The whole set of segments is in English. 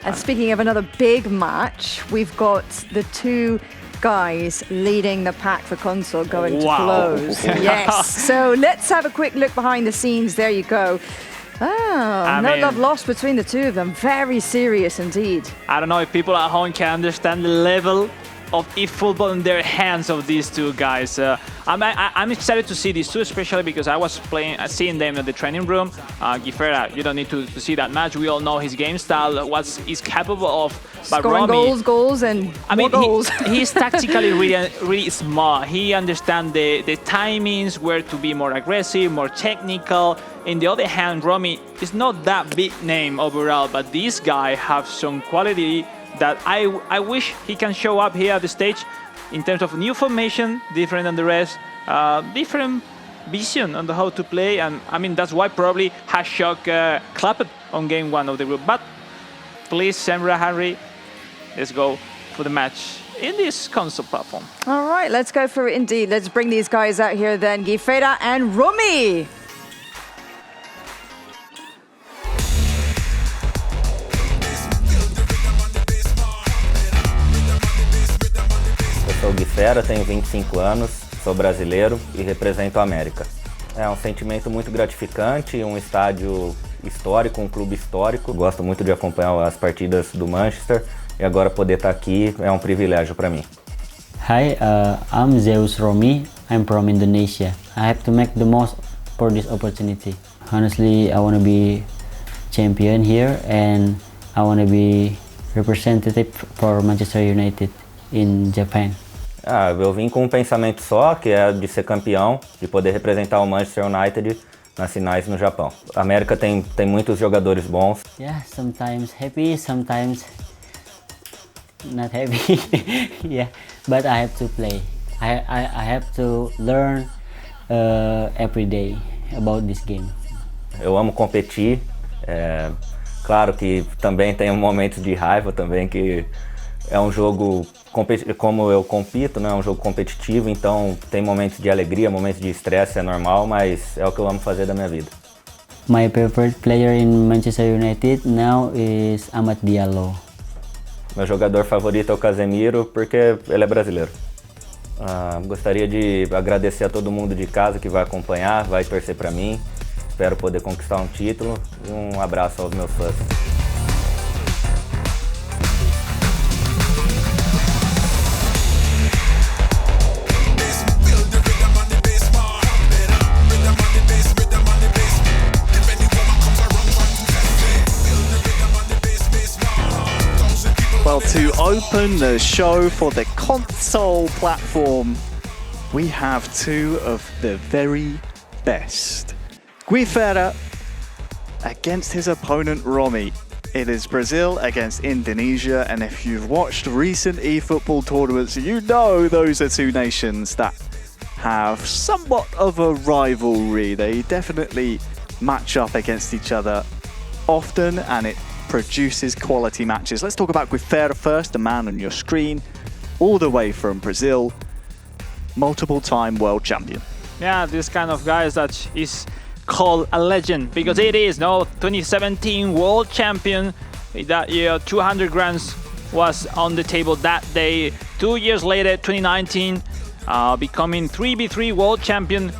And speaking of another big match, we've got the two guys leading the pack for console going to close. Yes. So let's have a quick look behind the scenes. There you go. Oh, no love lost between the two of them. Very serious indeed. I don't know if people at home can understand the level of eFootball in their hands of these two guys. I'm excited to see these two, especially because I was seeing them in the training room. Guifera, you don't need to see that much. We all know his game style, what he's capable of. But Scoring Romy, goals, and more goals. He's tactically really smart. He understands the timings, where to be more aggressive, more technical. On the other hand, Romy is not that big name overall, but this guy has some quality that I wish he can show up here at the stage in terms of new formation, different than the rest, different vision on how to play, and I mean that's why probably has shocked Clapped on game one of the group. But please, Semra, Harry, let's go for the match in this console platform. All right, let's go for it indeed. Let's bring these guys out here then, Guifera and Romy. Sou Guifera, tenho 25 anos, sou brasileiro e represento a América. É um sentimento muito gratificante, um estádio histórico, um clube histórico. Gosto muito de acompanhar as partidas do Manchester e agora poder estar aqui é um privilégio para mim. Hi, I'm Zeus Romy. I'm from Indonesia. I have to make the most for this opportunity. Honestly, I want to be champion here and I want to be representative for Manchester United in Japan. Eu vim com um pensamento só, que é de ser campeão, de poder representar o Manchester United nas finais no Japão. A América tem muitos jogadores bons. Yeah, sometimes happy, sometimes not happy. Yeah, but I have to play. I have to learn every day about this game. Eu amo competir. Claro que também tem momentos de raiva também, que é um jogo, como eu compito, né? É um jogo competitivo, então tem momentos de alegria, momentos de estresse, é normal, mas é o que eu amo fazer da minha vida. My favorite player in Manchester United now is Amad Diallo. Meu jogador favorito é o Casemiro, porque ele é brasileiro. Gostaria de agradecer a todo mundo de casa que vai acompanhar, vai torcer para mim. Espero poder conquistar um título e um abraço aos meus fãs. Well, to open the show for the console platform, we have two of the very best. Guifera against his opponent Romy. It is Brazil against Indonesia, and if you've watched recent eFootball tournaments, you know those are two nations that have somewhat of a rivalry. They definitely match up against each other often, and it produces quality matches. Let's talk about Guifera first, the man on your screen, all the way from Brazil, multiple-time world champion. Yeah, this kind of guys that is called a legend, because it is, 2017 world champion. That year, 200 grams was on the table that day. 2 years later, 2019, becoming 3v3 world champion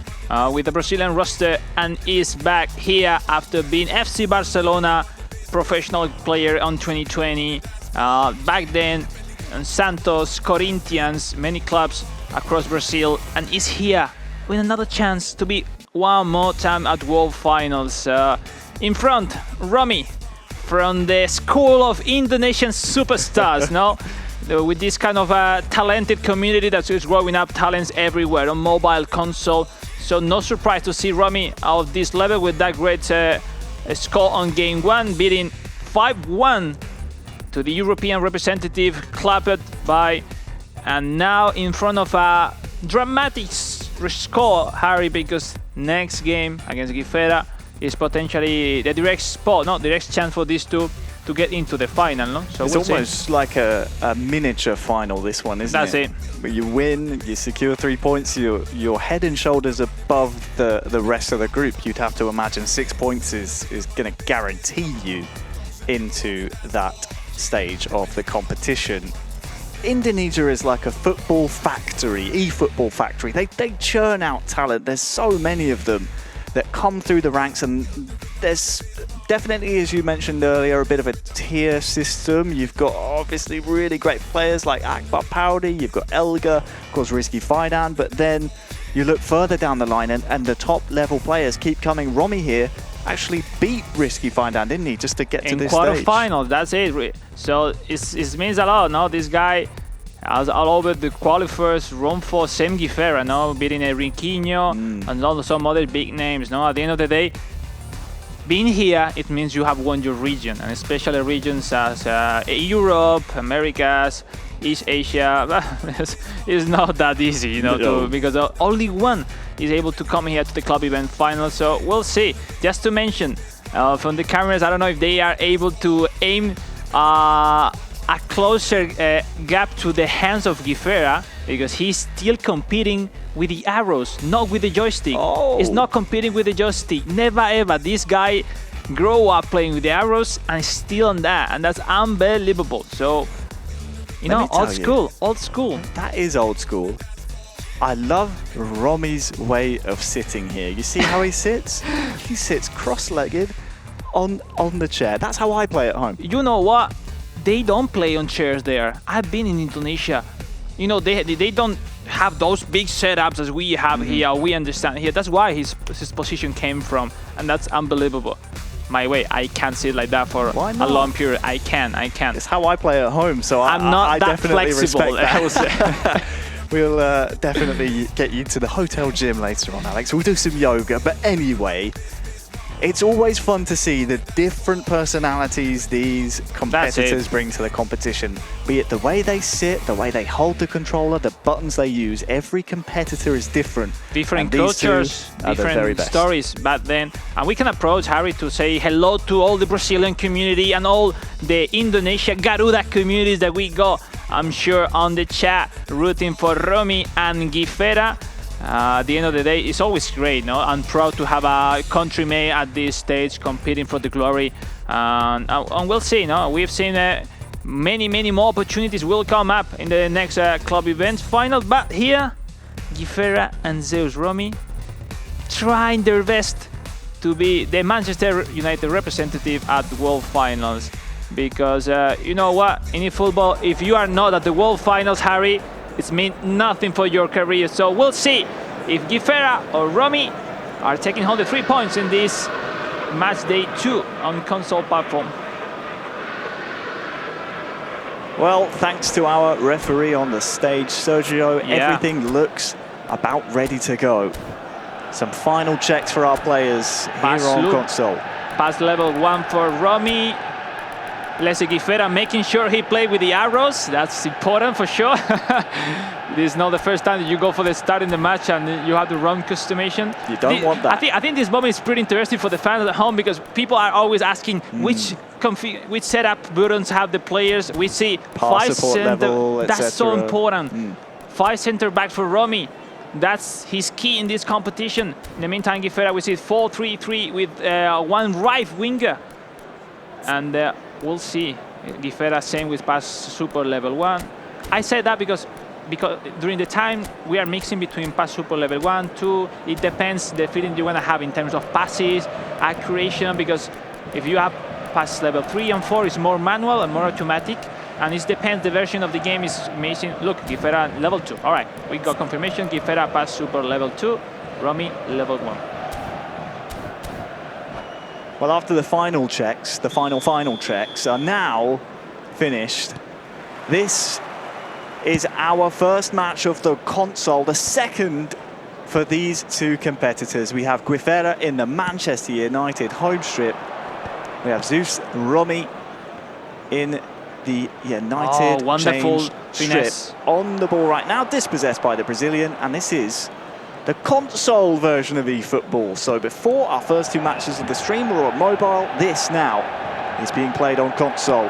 with the Brazilian roster, and is back here after being FC Barcelona professional player on 2020. Back then, Santos, Corinthians, many clubs across Brazil, and is here with another chance to be one more time at World Finals. In front, Romy, from the school of Indonesian superstars, with this kind of talented community that is growing up, talents everywhere on mobile console. So no surprise to see Romy of this level with that great score on game one, beating 5-1 to the European representative Clapped by, and now in front of a dramatic score, Harry, because next game against Guifera is potentially the direct chance for these two to get into the final, no? So it's almost like a miniature final, this one, isn't it? That's it. You win, you secure 3 points, you're head and shoulders above the rest of the group. You'd have to imagine 6 points is going to guarantee you into that stage of the competition. Indonesia is like a football factory, eFootball factory. They churn out talent. There's so many of them that come through the ranks, and there's definitely, as you mentioned earlier, a bit of a tier system. You've got obviously really great players like Akbar Paudi, you've got Elga, of course Rizky-Fidan, but then you look further down the line and the top level players keep coming. Romy here actually beat Rizky-Fidan, didn't he, just to get to this stage? In quarterfinals, that's it. So it means a lot, no? This guy has all over the qualifiers, run for same Guifera, no? Beating a Rinquinho and also some other big names, no? At the end of the day, being here, it means you have won your region, and especially regions as Europe, Americas, East Asia. It's not that easy, you know, because only one is able to come here to the club event final. So we'll see. Just to mention, from the cameras, I don't know if they are able to aim a closer gap to the hands of Guifera, because he's still competing with the arrows, not with the joystick. He's not competing with the joystick. Never ever. This guy grew up playing with the arrows and is still on that, and that's unbelievable. So, you know, old school. That is old school. I love Romy's way of sitting here. You see how he sits? He sits cross-legged on the chair. That's how I play at home. You know what? They don't play on chairs there. I've been in Indonesia. You know, they don't have those big setups as we have here. We understand here. That's why his position came from, and that's unbelievable. My way, I can't sit like that for a long period. I can. It's how I play at home, so I'm not I that definitely flexible. respect that. We'll definitely get you to the hotel gym later on, Alex. We'll do some yoga, but anyway, it's always fun to see the different personalities these competitors bring to the competition. Be it the way they sit, the way they hold the controller, the buttons they use. Every competitor is different. Different cultures, different stories back then. And we can approach Harry to say hello to all the Brazilian community and all the Indonesia Garuda communities that we got, I'm sure, on the chat, rooting for Romy and Guifera. At the end of the day, it's always great, no? I'm proud to have a country-mate at this stage competing for the glory. And we'll see, no? We've seen many more opportunities will come up in the next club events final. But here, Guifera and Zeus Romy trying their best to be the Manchester United representative at the World Finals. Because you know what? In eFootball, if you are not at the World Finals, Harry, it's mean nothing for your career. So we'll see if Guifera or Romy are taking home the 3 points in this match day 2 on console platform. Well, thanks to our referee on the stage, Sergio, everything looks about ready to go. Some final checks for our players here on console. Pass level 1 for Romy. Leslie Guifera making sure he played with the arrows. That's important for sure. This is not the first time that you go for the start in the match and you have the wrong customization. You don't want that. I think this moment is pretty interesting for the fans at home, because people are always asking which setup buttons have the players. We see Pass 5 support level, that's so important. 5 center back for Romy. That's his key in this competition. In the meantime, Guifera, we see 4-3-3 with 1 right winger. And we'll see. Guifera same with pass super level 1. I say that because during the time we are mixing between pass super level 1, 2. It depends the feeling you want to have in terms of passes, accuracy, because if you have pass level 3 and 4, it's more manual and more automatic. And it depends the version of the game is missing. Look, Guifera level 2. All right, we got confirmation. Guifera pass super level 2, Romy level 1. Well, after the final checks, the final checks are now finished. This is our first match of the console, the second for these two competitors. We have Guifera in the Manchester United home strip. We have Zeus Romy in the United wonderful strip. On the ball right now, dispossessed by the Brazilian, and this is the console version of eFootball. So before our first 2 matches of the stream were on mobile, this now is being played on console.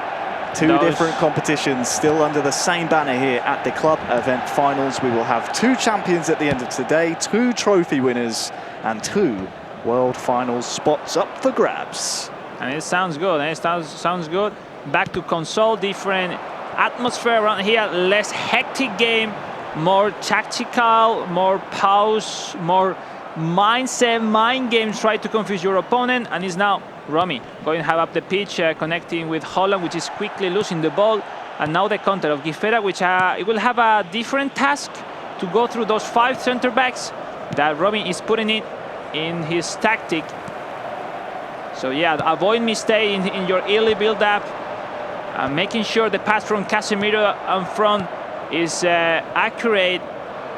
2 different competitions still under the same banner here at the club event finals. We will have 2 champions at the end of today, 2 trophy winners, and 2 world finals spots up for grabs. And it sounds good. It sounds good. back to console, different atmosphere around here, less hectic game, more tactical, more pause, more mindset, mind games, try to confuse your opponent. And it's now Romy going high up the pitch, connecting with Holland, which is quickly losing the ball. And now the counter of Guifera, which it will have a different task to go through those 5 center backs that Romy is putting it in his tactic. So yeah, avoid mistake in your early build-up, making sure the pass from Casemiro in front is accurate.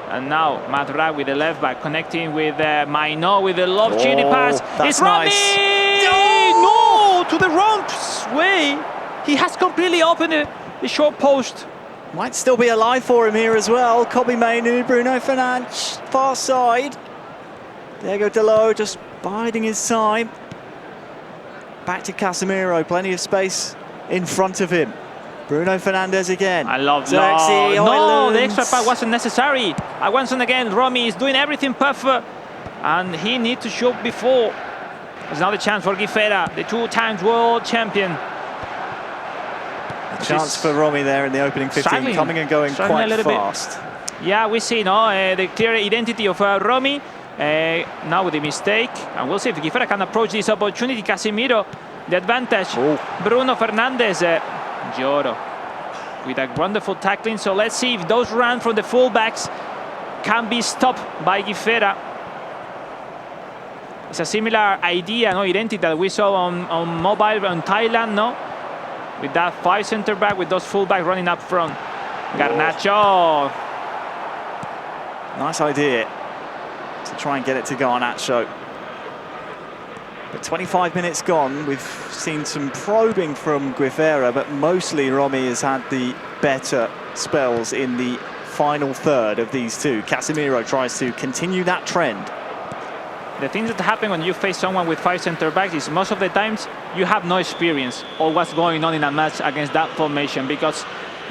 And now Madra with the left back connecting with Maino with the love-cheaty pass. It's Romy! Nice. No! To the wrong way. He has completely opened the short post. Might still be alive for him here as well. Kobbie Mainoo, Bruno Fernandes, far side. Diego Dalot just biding his time. Back to Casemiro, plenty of space in front of him. Bruno Fernandes again. I love Zexi, no, the extra pass wasn't necessary. Once again, Romy is doing everything perfect, and he needs to show before. There's another chance for Guifera, the 2-time world champion. A chance for Romy there in the opening 15, coming and going quite fast. Yeah, we see the clear identity of Romy. Now with the mistake, and we'll see if Guifera can approach this opportunity. Casemiro, the advantage. Bruno Fernandes, Lloro with a wonderful tackling. So let's see if those runs from the fullbacks can be stopped by Guifera. It's a similar idea, identity that we saw on mobile on Thailand, with that 5 center back, with those fullbacks running up front. Garnacho. Nice idea to try and get it to Garnacho. But 25 minutes gone, we've seen some probing from Guifera, but mostly Romy has had the better spells in the final third of these two. Casemiro tries to continue that trend. The things that happen when you face someone with 5 center backs is most of the times you have no experience of what's going on in a match against that formation, because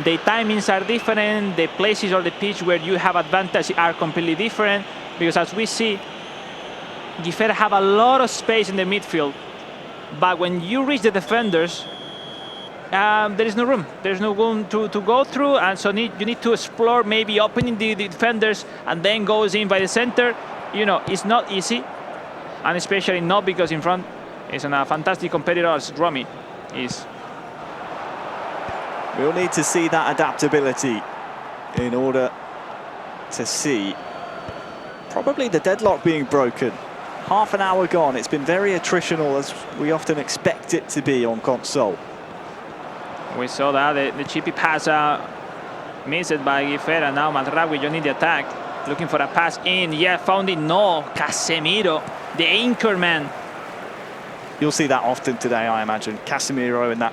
the timings are different, the places on the pitch where you have advantage are completely different. Because as we see, Guifera have a lot of space in the midfield, but when you reach the defenders, there is no room. There's no room to go through, and so you need to explore, maybe opening the defenders and then goes in by the center. It's not easy, and especially not because in front is a fantastic competitor as Romy is. We'll need to see that adaptability in order to see probably the deadlock being broken. Half an hour gone. It's been very attritional, as we often expect it to be on console. We saw that the chippy pass missed by Guifera. Now Madrawi joining the attack, looking for a pass in. Yeah, found it. No, Casemiro, the anchor man. You'll see that often today, I imagine. Casemiro in that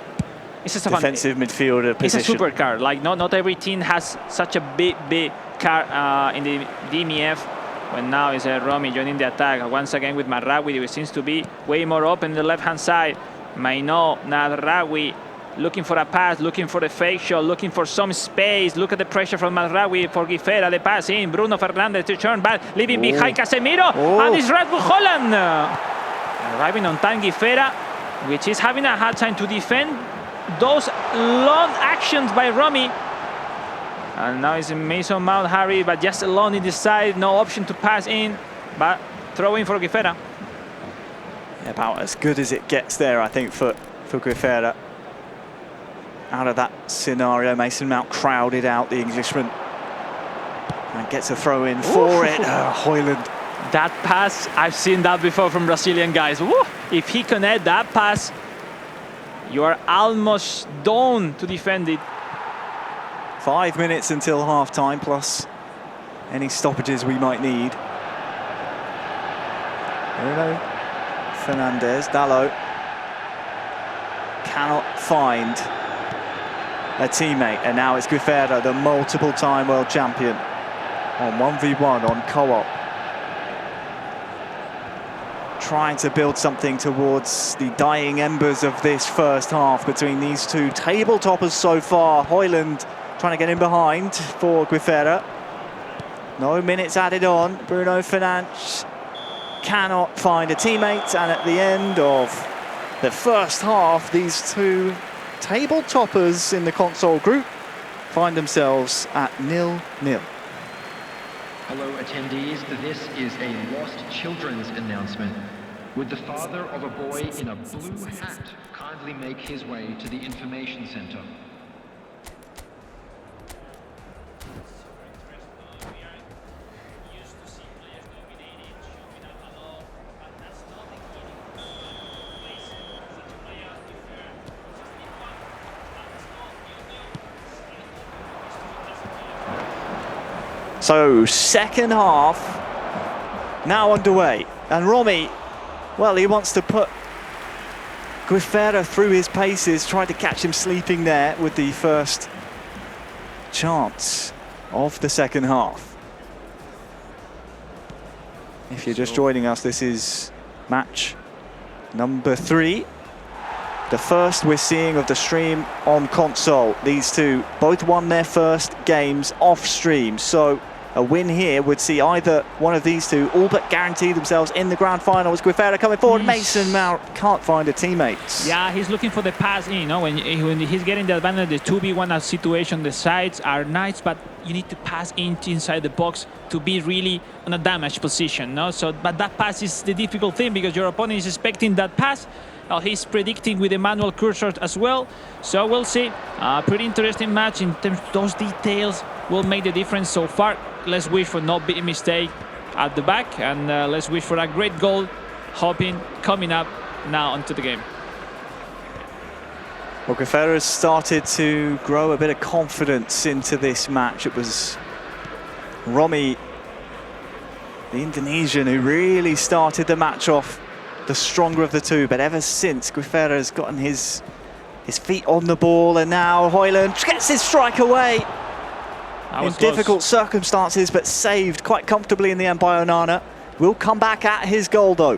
defensive midfielder position. It's a super car. Like not every team has such a big car in the DMF. When now is Romy joining the attack once again with Madrawi, who seems to be way more open in the left-hand side. Maino, Madrawi looking for a pass, looking for a fake shot, looking for some space. Look at the pressure from Madrawi for Guifera. The pass in. Bruno Fernandes to turn back, leaving behind Casemiro, and it's right for Holland. Arriving on time, Guifera, which is having a hard time to defend those long actions by Romy. And now it's Mason Mount, Harry, but just alone in the side, no option to pass in, but throwing for Guifera. About as good as it gets there, I think, for Guifera. Out of that scenario, Mason Mount crowded out the Englishman and gets a throw in for it. Højlund. That pass, I've seen that before from Brazilian guys. Woo! If he connect that pass, you are almost done to defend it. 5 minutes until half-time, plus any stoppages we might need. Bruno Fernandes, Dalot cannot find a teammate, and now it's Guifera, the multiple-time world champion, on 1v1 on co-op. Trying to build something towards the dying embers of this first half between these two table toppers so far. Højlund trying to get in behind for Guifera. No minutes added on. Bruno Fernandes cannot find a teammate, and at the end of the first half, these two table toppers in the console group find themselves at 0-0. Hello attendees, this is a lost children's announcement. Would the father of a boy in a blue hat kindly make his way to the information center? So, second half now underway. And Romy, well, he wants to put Guifera through his paces, tried to catch him sleeping there with the first chance of the second half. If you're just joining us, this is match number 3. The first we're seeing of the stream on console. These two both won their first games off stream, so a win here would see either one of these two all but guarantee themselves in the grand final. As Guifera coming forward, Mason Mount can't find a teammate. Yeah, he's looking for the pass in, you know, when he's getting the advantage, the 2v1 situation, the sides are nice, but you need to pass inside the box to be really on a damage position, no? So, but that pass is the difficult thing because your opponent is expecting that pass. He's predicting with the manual cursor as well, so we'll see. Pretty interesting match in terms of those details will make the difference so far. Let's wish for no big mistake at the back, and let's wish for a great goal, hoping coming up now onto the game. Well, Guifera has started to grow a bit of confidence into this match. It was Romy, the Indonesian, who really started the match off the stronger of the two, but ever since Guifera has gotten his feet on the ball, and now Højlund gets his strike away in difficult circumstances, but saved quite comfortably in the end by Onana. Will come back at his goal though.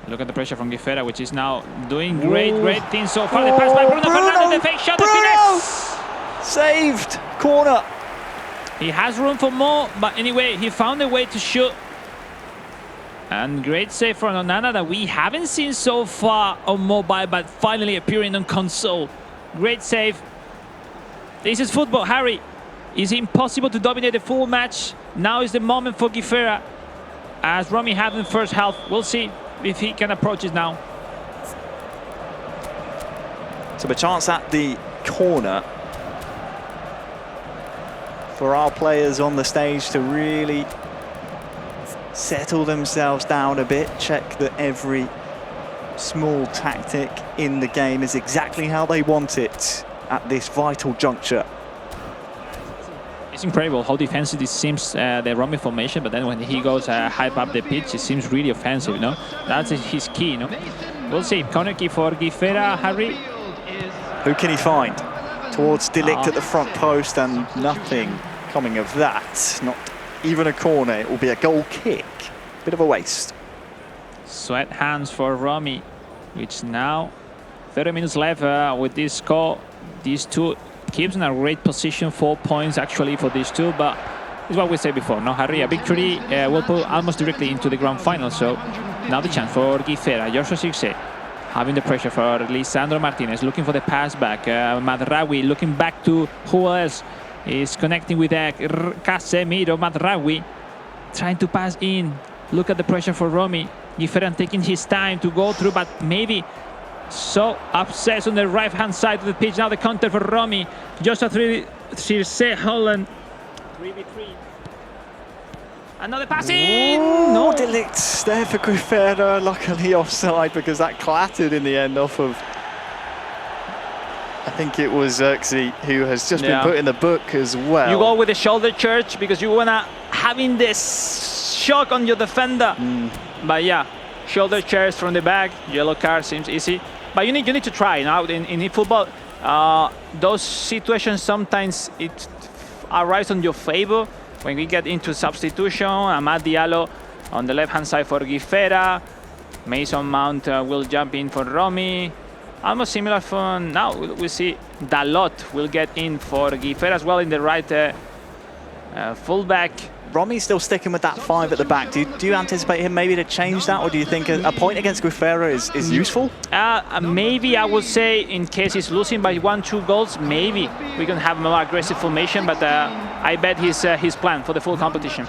Look at the pressure from Guifera, which is now doing great things so far. The pass by Bruno Fernandes, the fake shot, the finesse! Saved, corner. He has room for more, but anyway, he found a way to shoot. And great save from Onana that we haven't seen so far on mobile, but finally appearing on console. Great save. This is football, Harry. It's impossible to dominate the full match. Now is the moment for Guifera, as Romy had in the first half. We'll see if he can approach it now. So a chance at the corner for our players on the stage to really settle themselves down a bit, check that every small tactic in the game is exactly how they want it at this vital juncture. It's incredible how defensive it seems, the Romy formation, but then when he goes hype up the pitch, it seems really offensive, no? That's his key, no? We'll see. Corner kick for Guifera, Harry. Who can he find? Towards De Ligt at the front post, and nothing coming of that. Not even a corner. It will be a goal kick. Bit of a waste. Sweat hands for Romy, which now 30 minutes left with this score. These two keeps in a great position, 4 points actually for these two, but it's what we said before, no, Harry? A victory will put almost directly into the grand final. So now the chance for Guifera. Joshua Sirse having the pressure for Lisandro Martinez, looking for the pass back. Madraoui looking back to who else is connecting with Casemiro. Madraoui trying to pass in. Look at the pressure for Romy. Guifera taking his time to go through, but maybe so upset on the right-hand side of the pitch. Now the counter for Romy. Joshua Sirse, Holland. 3v3. Another pass in! No, De Ligt there for Guifera. Luckily offside, because that clattered in the end off of, I think it was Xerxes, who has just been put in the book as well. You go with the shoulder church because you wanna having this shock on your defender. But yeah, shoulder church from the back. Yellow card seems easy, but you need to try. Now in eFootball, those situations sometimes it arrives on your favor. When we get into substitution, Amad Diallo on the left-hand side for Guifera. Mason Mount will jump in for Romy. Almost similar for now. We see Dalot will get in for Guifera as well in the right fullback. Romi's still sticking with that 5 at the back. Do you anticipate him maybe to change that, or do you think a point against Guifera is useful? Maybe I would say in case he's losing by 1-2 goals, maybe we can have a more aggressive formation, but I bet his plan for the full competition.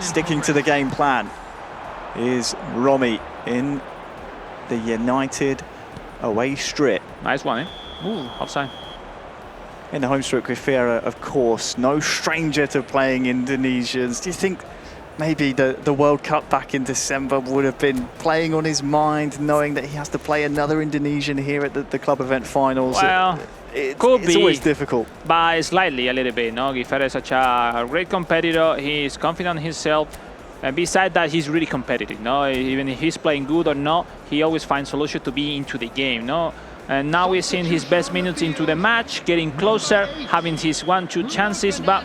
Sticking to the game plan is Romi in the United away strip. Nice one, eh? Ooh, offside. In the home strip, Guifera, of course, no stranger to playing Indonesians. Do you think maybe the World Cup back in December would have been playing on his mind, knowing that he has to play another Indonesian here at the club event finals? Well, it's be, always difficult. But slightly, a little bit. No, Guifera is such a great competitor. He's confident in himself. And besides that, he's really competitive. No, even if he's playing good or not, he always finds solution to be into the game. No. And now we're seeing his best minutes into the match, getting closer, having his 1-2 chances. But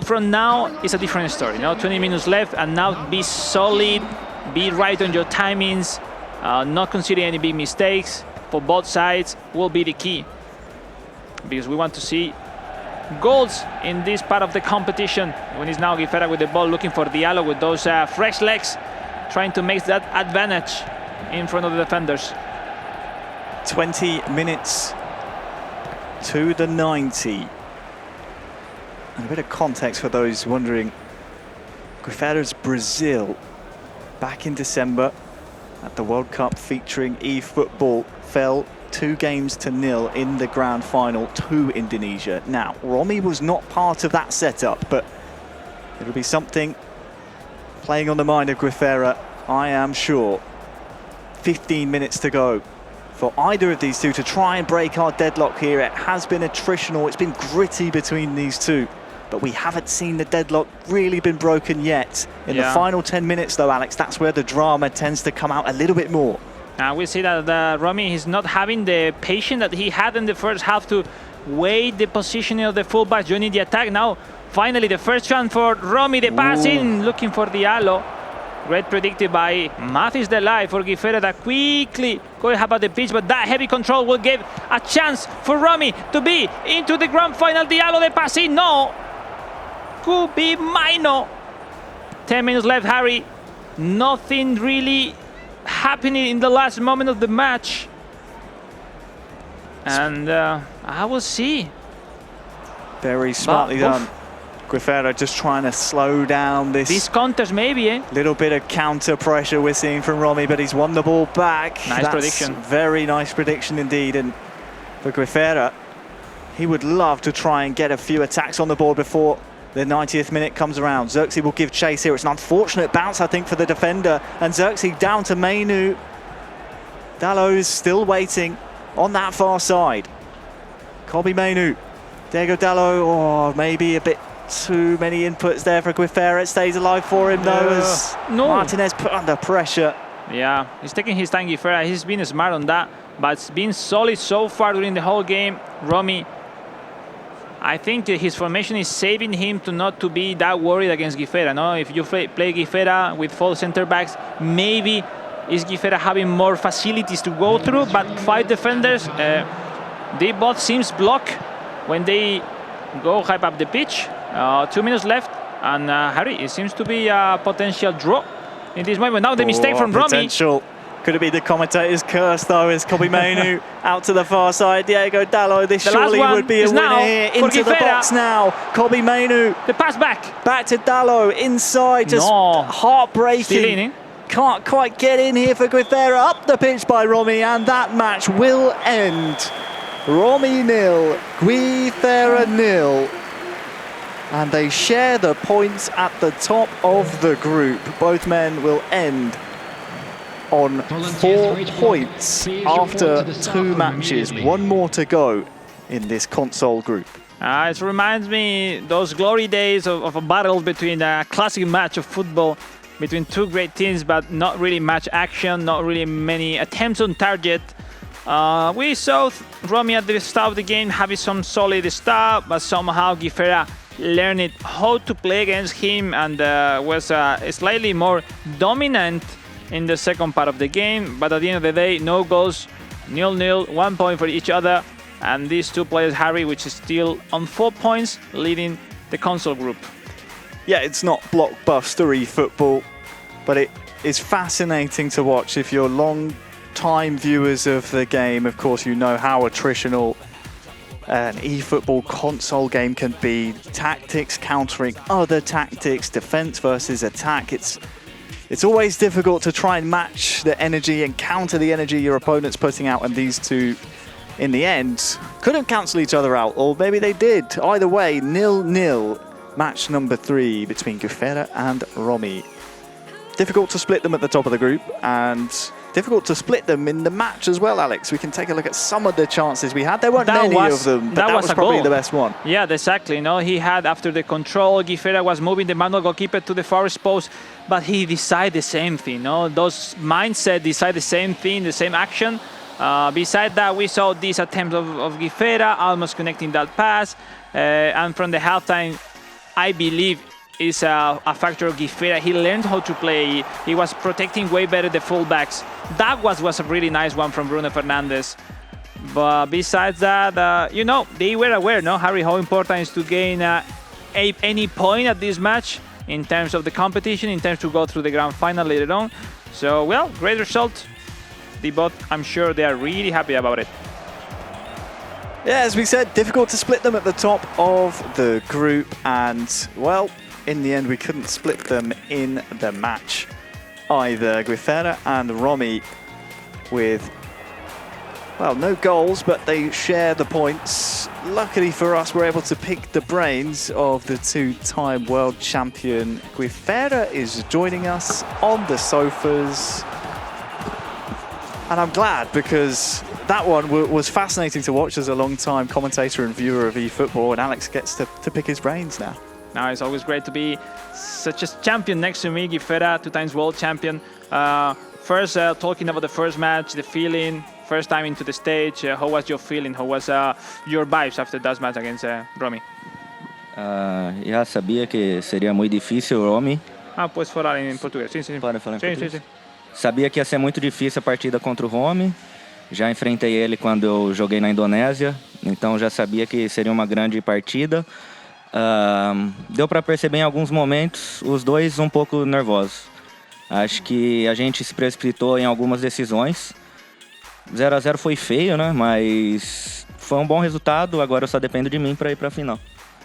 from now, it's a different story. 20 minutes left, and now be solid, be right on your timings, not consider any big mistakes for both sides will be the key. Because we want to see goals in this part of the competition. When it's now Guifera with the ball, looking for Diallo with those fresh legs, trying to make that advantage in front of the defenders. 20 minutes to the 90. And a bit of context for those wondering. Guifera's Brazil back in December at the World Cup featuring eFootball fell 2-0 in the grand final to Indonesia. Now, Romi was not part of that setup, but it'll be something playing on the mind of Guifera, I am sure. 15 minutes to go for either of these two to try and break our deadlock here. It has been attritional, it's been gritty between these two, but we haven't seen the deadlock really been broken yet. In the final 10 minutes though, Alex, that's where the drama tends to come out a little bit more. We see that Romi is not having the patience that he had in the first half to wait the positioning of the fullback joining the attack. Now, finally, the first chance for Romi, the pass in, looking for Diallo. Great predicted by Mathis Delay for Guifera that quickly going about the pitch, but that heavy control will give a chance for Romi to be into the grand final. Diallo, the pass in, no. Could be minor. 10 minutes left, Harry. Nothing really happening in the last moment of the match. And I will see. Very smartly done. Guifera just trying to slow down these counters, maybe, eh? Little bit of counter pressure we're seeing from Romi, but he's won the ball back. Nice prediction. Very nice prediction indeed. And for Guifera, he would love to try and get a few attacks on the board before the 90th minute comes around. Xerxes will give chase here. It's an unfortunate bounce, I think, for the defender. And Xerxes down to Mainu. Dallo is still waiting on that far side. Kobe Mainu. Diego Dallo, maybe a bit too many inputs there for Guifera. It stays alive for him though, as Martinez put under pressure. Yeah, he's taking his time, Guifera. He's been smart on that, but it's been solid so far during the whole game. Romi, I think his formation is saving him not to be that worried against Guifera. No, if you play Guifera with 4 center backs, maybe is Guifera having more facilities to go through, but 5 defenders, they both seems block when they go hype up the pitch. 2 minutes left, and Harry, it seems to be a potential draw in this moment. Now the mistake from Romi. Potential. Could it be the commentator's curse though, as Kobe Mainu out to the far side. Diego Dallo, this surely would be a winner here. Into the box now. Kobe Mainu. The pass back. Back to Dallo, inside, just heartbreaking. Still in. Can't quite get in here for Guifera. Up the pitch by Romi, and that match will end. Romi 0, Guifera 0. And they share the points at the top of the group. Both men will end on 4 points after 2 matches. 1 more to go in this console group. It reminds me those glory days of a battle between a classic match of football between 2 great teams, but not really much action, not really many attempts on target. We saw Romi at the start of the game having some solid stuff, but somehow Guifera learned how to play against him and was slightly more dominant in the second part of the game. But at the end of the day, no goals, 0-0, 1 point for each other. And these two players, Harry, which is still on 4 points, leading the console group. Yeah, it's not blockbuster eFootball, but it is fascinating to watch. If you're long-time viewers of the game, of course, you know how attritional an eFootball console game can be. Tactics countering other tactics, defense versus attack. It's always difficult to try and match the energy and counter the energy your opponent's putting out, and these two, in the end, couldn't cancel each other out, or maybe they did. Either way, 0-0, match number 3 between Guifera and Romy. Difficult to split them at the top of the group, and difficult to split them in the match as well, Alex. We can take a look at some of the chances we had. There weren't many of them, but that was probably the best one. Yeah, exactly. You know, he had, after the control, Guifera was moving the manual goalkeeper to the forest post, but he decided the same thing. No, those mindset decide the same thing, the same action. Beside that, we saw this attempt of Guifera almost connecting that pass, and from the halftime, I believe is a factor of Guifera. He learned how to play. He was protecting way better the fullbacks. That was a really nice one from Bruno Fernandes. But besides that, you know, they were aware, no, Harry, how important it is to gain any point at this match in terms of the competition, in terms to go through the grand final later on. So, well, great result. They both, I'm sure they are really happy about it. Yeah, as we said, difficult to split them at the top of the group, and, well, in the end, we couldn't split them in the match either. Guifera and Romy with, well, no goals, but they share the points. Luckily for us, we're able to pick the brains of the two-time world champion. Guifera is joining us on the sofas. And I'm glad, because that one was fascinating to watch as a long-time commentator and viewer of eFootball, and Alex gets to pick his brains now. Now it's always great to be such a champion next to me, Guifera, 2 times world champion. First, talking about the first match, the feeling, first time into the stage, how was your feeling? How was your vibes after that match against Romy? Já sabia que seria muito difícil, Romy. Puedes falar em português. Sim, sim. Pode falar em português? Sim. Sabia que ia ser muito difícil a partida contra o Romy. Já enfrentei ele quando eu joguei na Indonésia, então já sabia que seria uma grande partida. Deu para perceber em alguns momentos os dois um pouco nervosos. Acho que a gente se precipitou em algumas decisões. 0-0 foi feio, né? Mas foi bom resultado. Agora só depende de mim para ir para a final.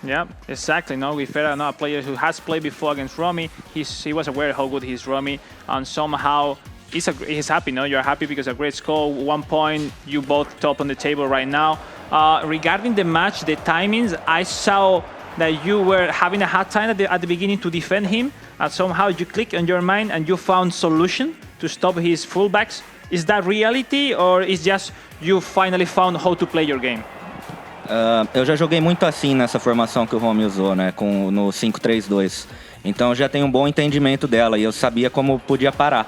Yeah, exactly. No, Guifera, a player who has played before against Romy. He was aware how good he's Romy, and somehow he's happy. No, you're happy because a great score, 1 point. You both top on the table right now. Regarding the match, the timings, I saw that you were having a hard time at the beginning to defend him, and somehow you clicked on your mind and you found solution to stop his fullbacks. Is that reality, or is just you finally found how to play your game? Eu já joguei muito assim nessa formação que o Romy usou, né, no 5-3-2. Então eu já tenho um bom entendimento dela e eu sabia como podia parar.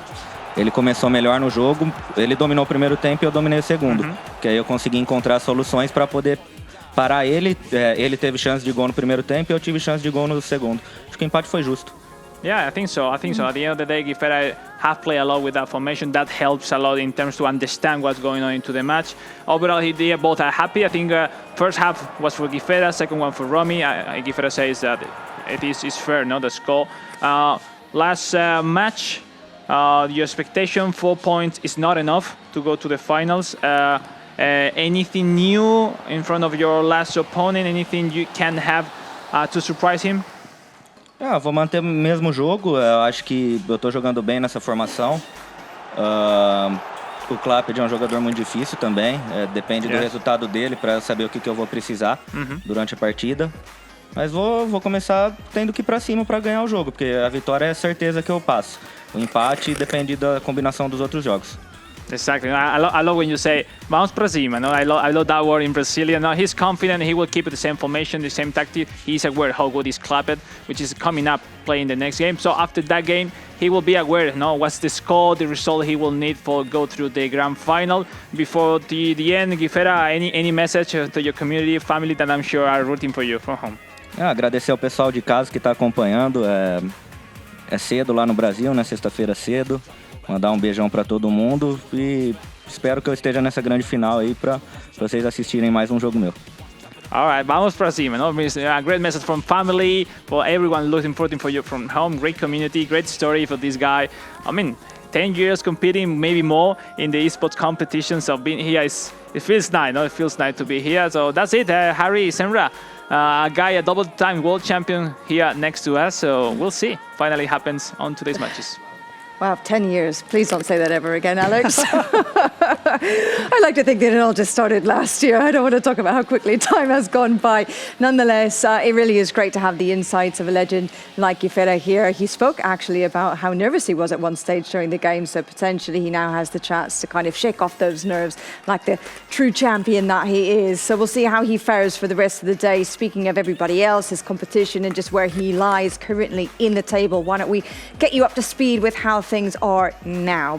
Ele começou melhor no jogo, ele dominou o primeiro tempo e eu dominei o segundo. Que aí eu consegui encontrar soluções para poder parar ele. Ele teve chance de gol no primeiro tempo e eu tive chance de gol no segundo. Acho que o empate foi justo. Yeah, I think so. At the end of the day, Guifera have played a lot with that formation. That helps a lot in terms to understand what's going on into the match. Overall, they both are happy. I think first half was for Guifera, second one for Romy. Guifera says that it is fair, no, the score. Last match, your expectation, 4 points is not enough to go to the finals. Anything new in front of your last opponent? Anything you can have to surprise him? Vou manter o mesmo jogo. Eu acho que eu estou jogando bem nessa formação. O Claped é um jogador muito difícil também. Depende do resultado dele para saber o que eu vou precisar durante a partida. Mas vou começar tendo que ir para cima para ganhar o jogo, porque a vitória é certeza que eu passo. O empate depende da combinação dos outros jogos. Exactly. I love when you say vamos pra cima. No, I love that word in Brazilian. No, he's confident. He will keep the same formation, the same tactic. He's aware how good is Claped, which is coming up playing the next game. So after that game, he will be aware. No, what's the score, the result he will need for go through the grand final. Before the end, Guifera, any message to your community, family that I'm sure are rooting for you from home? Agradecer ao pessoal de casa que está acompanhando. É cedo lá no Brasil, né? Sexta-feira cedo. Mandar um beijão para todo mundo e espero que eu esteja nessa grande final aí para vocês assistirem mais jogo meu. All right, vamos para cima. No? A great message from family, for everyone looking for you from home. Great community, great story for this guy. I mean, 10 years competing, maybe more in the esports competitions. So being here it feels nice. No, it feels nice to be here. So that's it. Harry Senra, a guy, a double-time world champion here next to us. So we'll see. Finally happens on today's matches. Wow, 10 years. Please don't say that ever again, Alex. I like to think that it all just started last year. I don't want to talk about how quickly time has gone by. Nonetheless, it really is great to have the insights of a legend like Guifera here. He spoke actually about how nervous he was at one stage during the game, so potentially he now has the chance to kind of shake off those nerves like the true champion that he is. So we'll see how he fares for the rest of the day. Speaking of everybody else, his competition and just where he lies currently in the table, why don't we get you up to speed with how things are now.